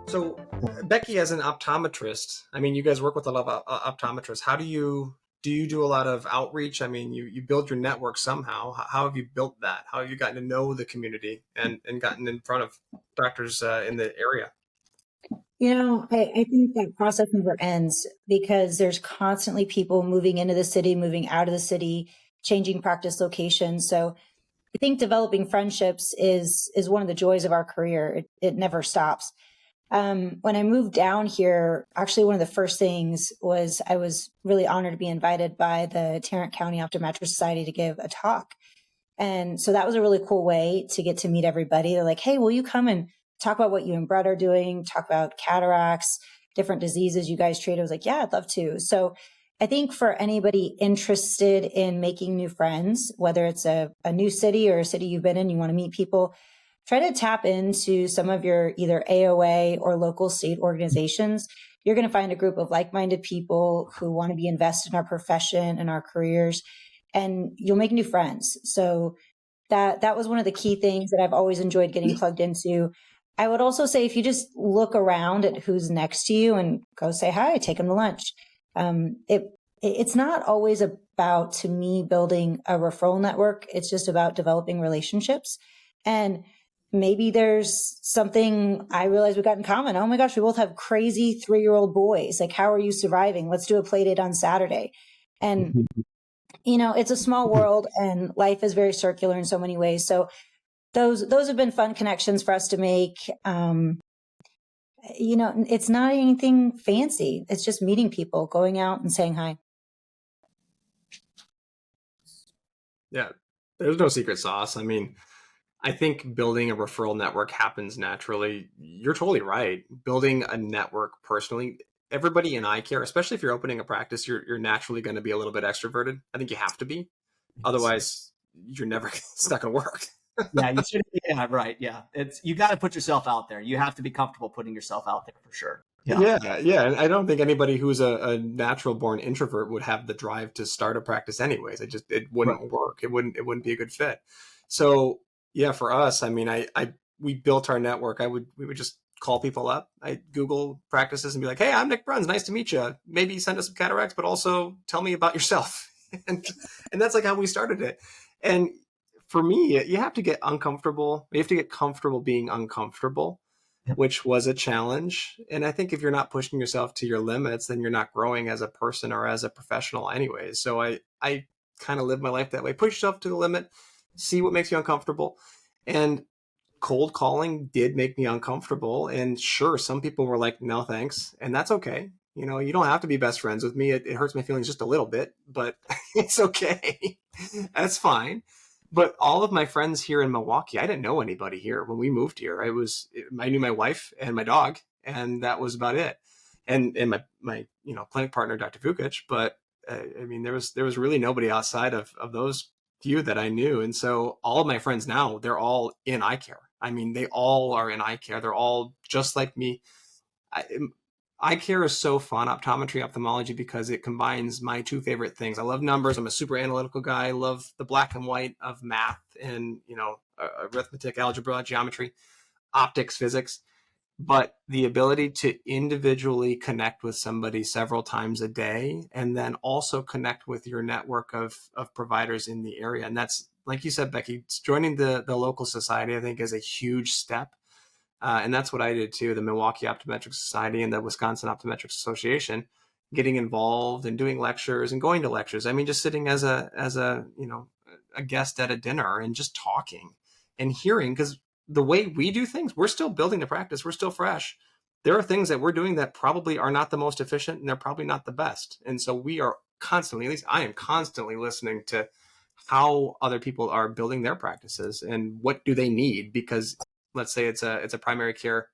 So, Becky, as an optometrist, I mean, you guys work with a lot of optometrists. How do you do a lot of outreach? I mean, you build your network somehow. How have you built that? How have you gotten to know the community and gotten in front of doctors in the area? I think that process never ends because there's constantly people moving into the city, moving out of the city, changing practice locations. So I think developing friendships is one of the joys of our career. It never stops. When I moved down here, actually one of the first things was I was really honored to be invited by the Tarrant County Optometric Society to give a talk. And so that was a really cool way to get to meet everybody. They're like, hey, will you come and talk about what you and Brett are doing, talk about cataracts, different diseases you guys treat? I was like, yeah, I'd love to. So I think for anybody interested in making new friends, whether it's a new city or a city you've been in, you want to meet people, try to tap into some of your either AOA or local state organizations. You're going to find a group of like-minded people who want to be invested in our profession and our careers, and you'll make new friends. So that was one of the key things that I've always enjoyed getting plugged into. I would also say if you just look around at who's next to you and go say hi, take them to lunch. It's not always about, to me, building a referral network. It's just about developing relationships. And maybe there's something I realize we got in common. Oh my gosh, we both have crazy 3-year-old boys. Like, how are you surviving? Let's do a play date on Saturday. And it's a small world and life is very circular in so many ways. So those have been fun connections for us to make. It's not anything fancy. It's just meeting people, going out and saying hi. Yeah, there's no secret sauce. I mean, I think building a referral network happens naturally. You're totally right. Building a network personally, everybody in eye care, especially if you're opening a practice, you're naturally going to be a little bit extroverted. I think you have to be. Otherwise, you're never, it's not going to work. Yeah, you should. Yeah, right. Yeah, you got to put yourself out there. You have to be comfortable putting yourself out there for sure. Yeah. And I don't think anybody who's a natural born introvert would have the drive to start a practice anyways. It wouldn't work. It wouldn't be a good fit. So yeah, for us, I mean, we built our network. We would just call people up. I Google practices and be like, hey, I'm Nick Bruns. Nice to meet you. Maybe send us some cataracts, but also tell me about yourself. and that's like how we started it. And for me, you have to get uncomfortable. You have to get comfortable being uncomfortable, which was a challenge. And I think if you're not pushing yourself to your limits, then you're not growing as a person or as a professional anyways. So I kind of live my life that way. Push yourself to the limit, see what makes you uncomfortable. And cold calling did make me uncomfortable. And sure, some people were like, no, thanks. And that's okay. You don't have to be best friends with me. It hurts my feelings just a little bit, but it's okay. That's fine. But all of my friends here in Milwaukee, I didn't know anybody here when we moved here. I knew my wife and my dog, and that was about it. And my clinic partner, Dr. Vukic. But I mean, there was really nobody outside of those few that I knew. And so all of my friends now, they're all in eye care. I mean, they all are in eye care. They're all just like me. Eye care is so fun, optometry, ophthalmology, because it combines my two favorite things. I love numbers. I'm a super analytical guy. I love the black and white of math and, arithmetic, algebra, geometry, optics, physics. But the ability to individually connect with somebody several times a day, and then also connect with your network of providers in the area. And that's, like you said, Becky, joining the local society, I think, is a huge step. And that's what I did too. The Milwaukee Optometric Society and the Wisconsin Optometric Association, getting involved and doing lectures and going to lectures. I mean, just sitting as a guest at a dinner and just talking and hearing, because the way we do things, we're still building the practice. We're still fresh. There are things that we're doing that probably are not the most efficient and they're probably not the best. And so we are constantly, at least I am constantly listening to how other people are building their practices and what do they need, because let's say it's a primary care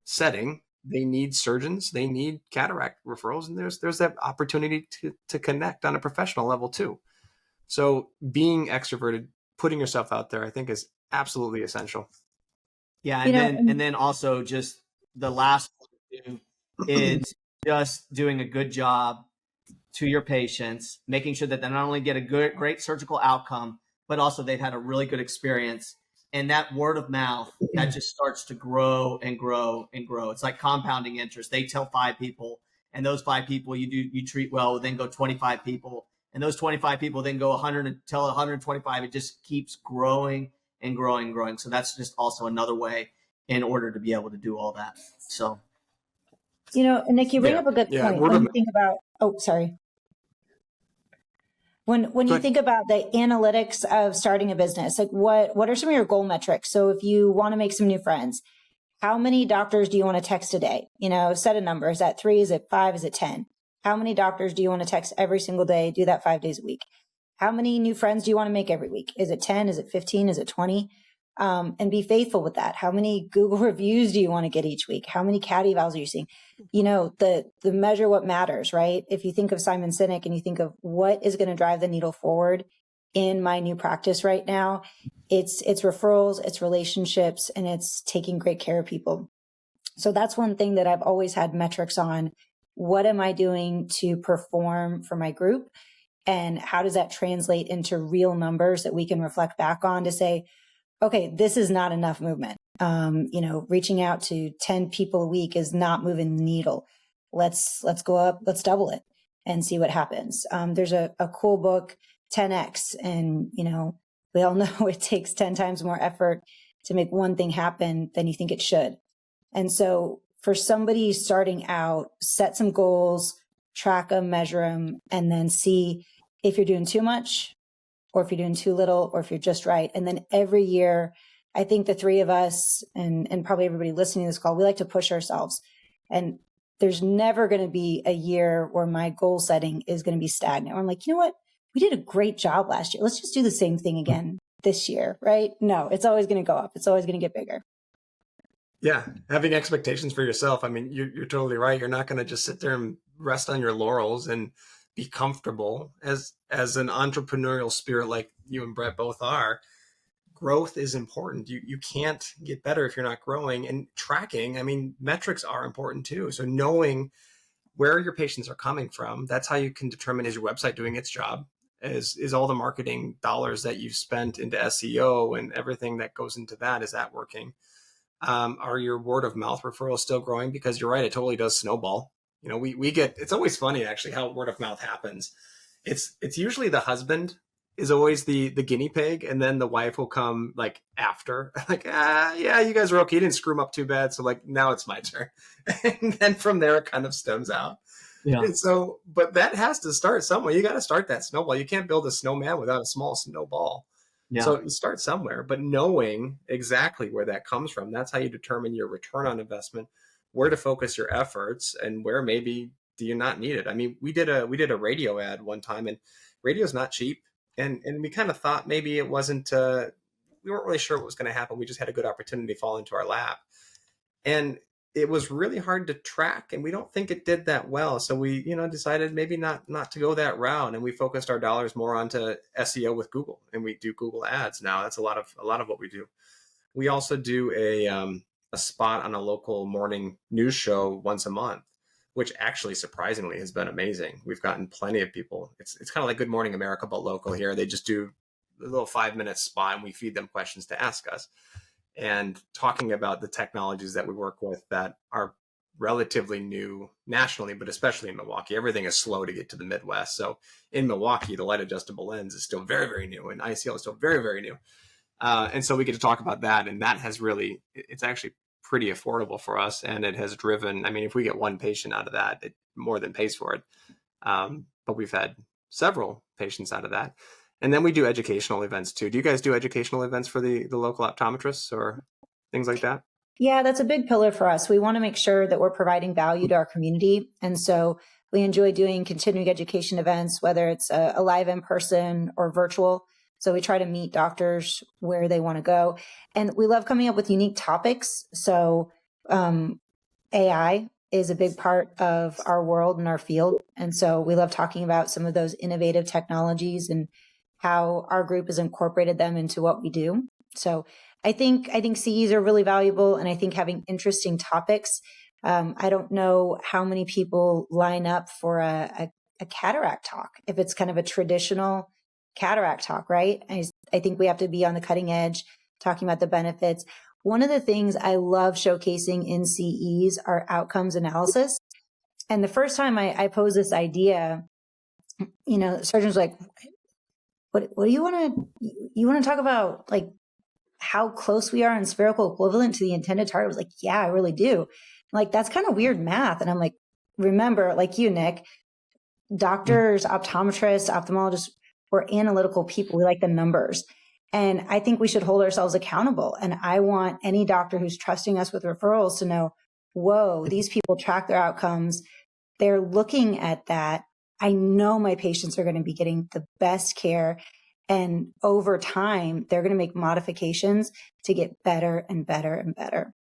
setting, they need surgeons, they need cataract referrals, and there's that opportunity to connect on a professional level too. So being extroverted, putting yourself out there, I think is absolutely essential. Yeah, and then also just the last one is just doing a good job to your patients, making sure that they not only get a great surgical outcome, but also they've had a really good experience And that word of mouth, that just starts to grow and grow and grow. It's like compounding interest. They tell 5 people, and those 5 people you treat well, then go 25 people, and those 25 people then go 100 and tell 125. It just keeps growing and growing and growing. So that's just also another way in order to be able to do all that. So, Nick, you bring up a good point. When you think about, When you think about the analytics of starting a business, like what are some of your goal metrics? So if you want to make some new friends, how many doctors do you want to text a day? Set a number. Is that 3? Is it 5? Is it 10? How many doctors do you want to text every single day? Do that 5 days a week. How many new friends do you want to make every week? Is it 10? Is it 15? Is it 20? And be faithful with that. How many Google reviews do you want to get each week? How many CAT evals are you seeing? The measure what matters, right? If you think of Simon Sinek and you think of what is going to drive the needle forward in my new practice right now, it's referrals, it's relationships, and it's taking great care of people. So that's one thing that I've always had metrics on. What am I doing to perform for my group? And how does that translate into real numbers that we can reflect back on to say, okay, this is not enough movement. Reaching out to 10 people a week is not moving the needle. Let's go up, let's double it and see what happens. There's a cool book, 10X, and, we all know it takes 10 times more effort to make one thing happen than you think it should. And so for somebody starting out, set some goals, track them, measure them, and then see if you're doing too much, or if you're doing too little, or if you're just right. And then every year, I think the 3 of us and probably everybody listening to this call, we like to push ourselves. And there's never going to be a year where my goal setting is going to be stagnant. Or I'm like, you know what? We did a great job last year. Let's just do the same thing again this year, right? No, it's always going to go up. It's always going to get bigger. Yeah. Having expectations for yourself. I mean, you're totally right. You're not going to just sit there and rest on your laurels and be comfortable as an entrepreneurial spirit like you and Brett both are. Growth is important. You can't get better if you're not growing. And tracking, I mean, metrics are important too. So knowing where your patients are coming from, that's how you can determine, is your website doing its job? Is all the marketing dollars that you've spent into SEO and everything that goes into that, is that working? Are your word of mouth referrals still growing? Because you're right, it totally does snowball. We get, it's always funny actually how word of mouth happens. It's usually the husband is always the guinea pig, and then the wife will come like after, like, yeah, you guys are okay, you didn't screw them up too bad, so like now it's my turn. And then from there it kind of stems out. Yeah. And so, but that has to start somewhere. You got to start that snowball. You can't build a snowman without a small snowball. Yeah. So you start somewhere, but knowing exactly where that comes from, that's how you determine your return on investment, where to focus your efforts, and where maybe do you not need it. I mean, we did a radio ad one time, and radio's not cheap. And we kind of thought maybe it wasn't, we weren't really sure what was going to happen. We just had a good opportunity fall into our lap. And it was really hard to track, and we don't think it did that well. So we, decided maybe not to go that route. And we focused our dollars more onto SEO with Google, and we do Google ads now. That's a lot of what we do. We also do a spot on a local morning news show once a month, which actually surprisingly has been amazing. We've gotten plenty of people. It's kind of like Good Morning America, but local here. They just do a little 5-minute spot, and we feed them questions to ask us, and talking about the technologies that we work with that are relatively new nationally, but especially in Milwaukee. Everything is slow to get to the Midwest. So in Milwaukee, the light adjustable lens is still very, very new, and ICL is still very, very new. And so we get to talk about that, and that has really, it's actually pretty affordable for us, and it has driven, I mean, if we get one patient out of that, it more than pays for it. But we've had several patients out of that. And then we do educational events too. Do you guys do educational events for the local optometrists or things like that? Yeah, that's a big pillar for us. We want to make sure that we're providing value to our community. And so we enjoy doing continuing education events, whether it's a live in person or virtual. So we try to meet doctors where they want to go. And we love coming up with unique topics. So AI is a big part of our world and our field. And so we love talking about some of those innovative technologies and how our group has incorporated them into what we do. So I think CEs are really valuable, and I think having interesting topics. I don't know how many people line up for a cataract talk, if it's kind of a traditional cataract talk, right? I think we have to be on the cutting edge. talking about the benefits. One of the things I love showcasing in CEs are outcomes analysis. And the first time I posed this idea, surgeons were like, what do you want to talk about, like how close we are in spherical equivalent to the intended target? I was like, yeah, I really do. Like, that's kind of weird math. And I'm like, remember, like you, Nick, doctors, optometrists, ophthalmologists, we're analytical people. We like the numbers. And I think we should hold ourselves accountable. And I want any doctor who's trusting us with referrals to know, whoa, these people track their outcomes. They're looking at that. I know my patients are going to be getting the best care. And over time, they're going to make modifications to get better and better and better.